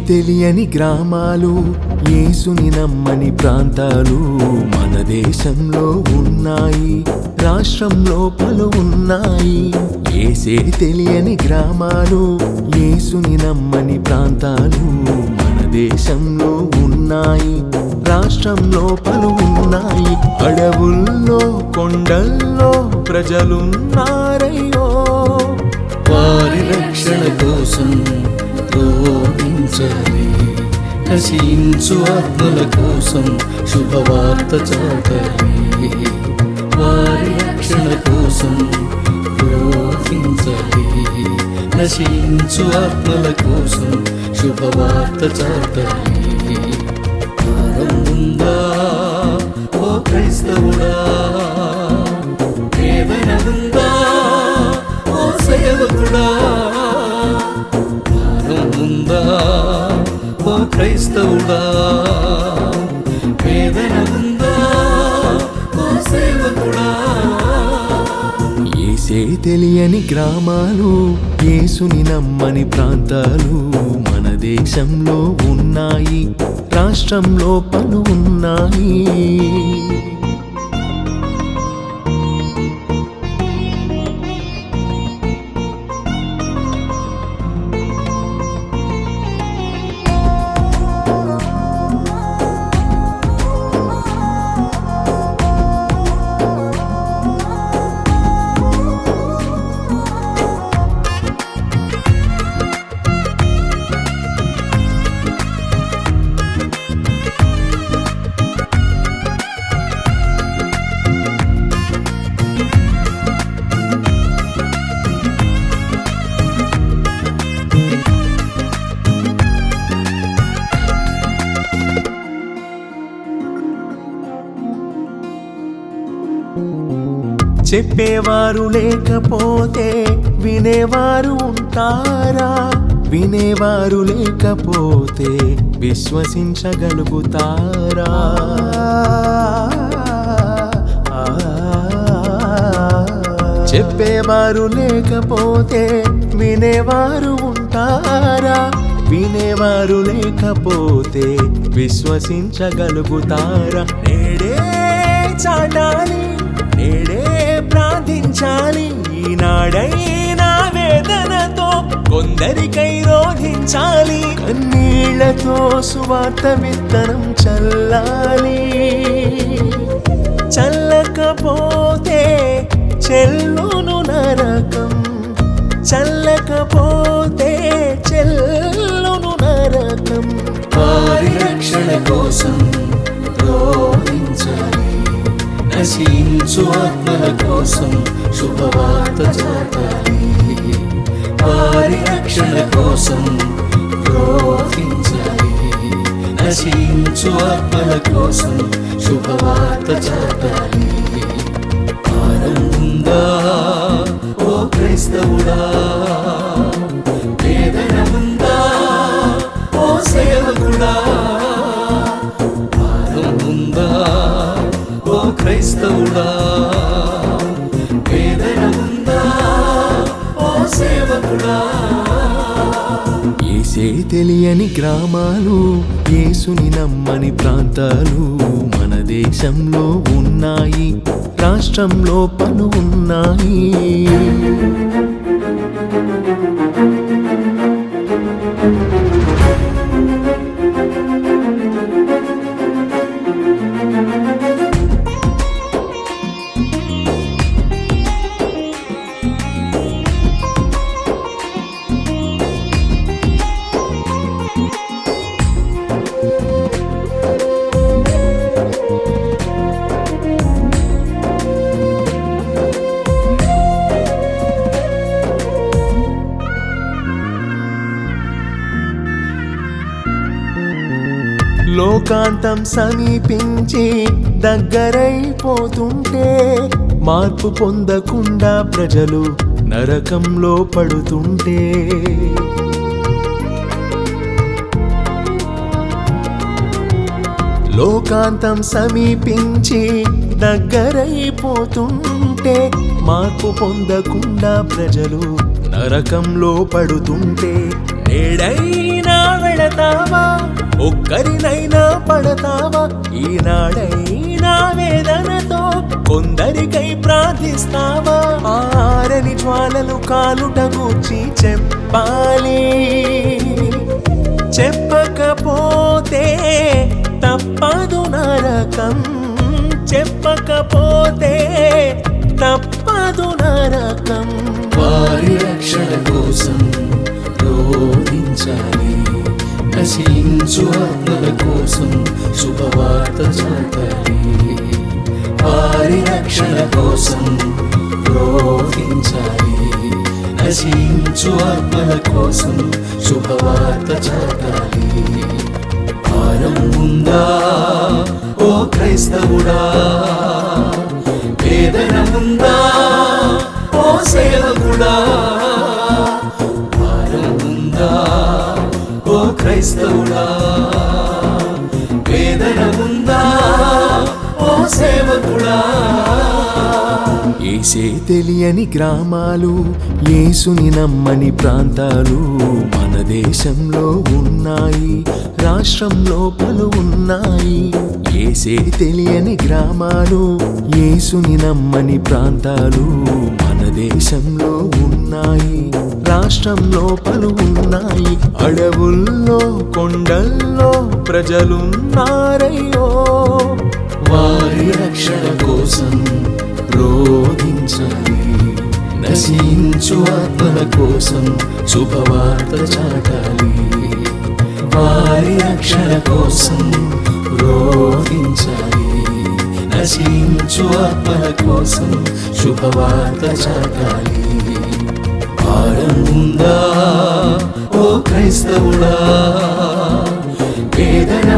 తెలియని గ్రామాలు, యేసుని నమ్మని ప్రాంతాలు మన దేశంలో ఉన్నాయి, రాష్ట్రంలో పలు ఉన్నాయి. యేసే తెలియని గ్రామాలు, యేసుని నమ్మని ప్రాంతాలు మన దేశంలో ఉన్నాయి, రాష్ట్రంలో పలు ఉన్నాయి. అడవుల్లో కొండల్లో ప్రజలున్నారయ్యో, వారి రక్షణ కోసం రోధించాలి. నశించు ఆత్మల కోసం శుభవార్త చాటాలి. వారి రక్షణ కోసం రోధించాలి. నశించు ఆత్మల కోసం శుభవార్త చాటాలి. భారం ఉందా ఓ క్రైస్తవుడా, వేదన ఉందా ఓ సేవకుడా, భారం ఉందా ఓ క్రైస్తవుడా, వేదన ఉందా ఓ సేవకుడా. యేసే తెలియని గ్రామాలు, యేసుని నమ్మని ప్రాంతాలు మన దేశంలో ఉన్నాయి, రాష్ట్రంలో పలు ఉన్నాయి. చెప్పేవారు లేకపోతే వినేవారు ఉంటారా? వినేవారు లేకపోతే విశ్వసించగలుగుతారా? చెప్పేవారు లేకపోతే వినేవారు ఉంటారా? వినేవారు లేకపోతే విశ్వసించగలుగుతారా? నేడే చాటాలి, నేడే ప్రార్థించాలి, ఈనాడైనా వేదనతో కొందరికై రోధించాలి. కన్నీళ్లతో సువార్త విత్తనం చల్లాలి, చల్లకపోతే చెల్లును నరకం, చల్లకపోతే చెల్లును నరకం. వారి రక్షణ కోసం రోధించాలి. నశించు ఆత్మల కోసం శుభవార్త చాటాలి. వారి రక్షణ కోసం రోధించాలి. నశించు ఆత్మల కోసం శుభవార్త చాటాలి. భారం ఉందా ఓ క్రైస్తవుడా, వేదన ఉందా ఓ సేవకుడా, భారం ఉందా ఓ క్రైస్తవుడా, వేదన ఉందా ఓ సేవకుడా. యేసే తెలియని గ్రామాలు, యేసుని నమ్మని ప్రాంతాలు మన దేశంలో ఉన్నాయి, రాష్ట్రంలో పలు ఉన్నాయి. లోకాంతం సమీపించి దగ్గరైపోతుంటే, మార్పు పొందకుండా ప్రజలు నరకంలో పడుతుంటే, లోకాంతం సమీపించి దగ్గరైపోతుంటే, మార్పు పొందకుండా ప్రజలు నరకంలో పడుతుంటే, ఏడైనా వెళతావా, ఒక్కరినైనా పడతావా, ఈనాడైనా వేదనతో కొందరికై ప్రార్థిస్తావా? ఆరని జ్వాలలు కాలుట గూర్చి చెప్పాలి, చెప్పకపోతే తప్పదు నరకం, చెప్పకపోతే తప్పదు నరకం. వారి రక్షణ కోసం రోధించాలి, నశించు ఆత్మల కోసం శుభవార్త చాటాలి. వారి రక్షణ కోసం రోధించాలి, నశించు ఆత్మల కోసం శుభవార్త చాటాలి. భారం ఉందా ఓ క్రైస్తవుడా, వేదన ఉందా ఓ సేవకుడా, భారం ఉందా ఓ క్రైస్తవుడా, వేదన ఉందా ఓ సేవకుడా. యేసే తెలియని గ్రామాలు, యేసుని నమ్మని ప్రాంతాలు మన దేశంలో ఉన్నాయి, రాష్ట్రంలో పలు ఉన్నాయి. యేసే తెలియని గ్రామాలు, యేసుని నమ్మని ప్రాంతాలు మన దేశంలో ఉన్నాయి, రాష్ట్రంలో పలు ఉన్నాయి. అడవుల్లో కొండల్లో ప్రజలున్నారయ్యో, వారి రక్షణ కోసం రోధించాలి, నశించు ఆత్మల కోసం శుభవార్త చాటాలి. వారి రక్షణ కోసం రోధించాలి, నశించు ఆత్మల కోసం శుభవార్త చాటాలి. భారం ఉందా ఓ క్రైస్తవుడా, వేదన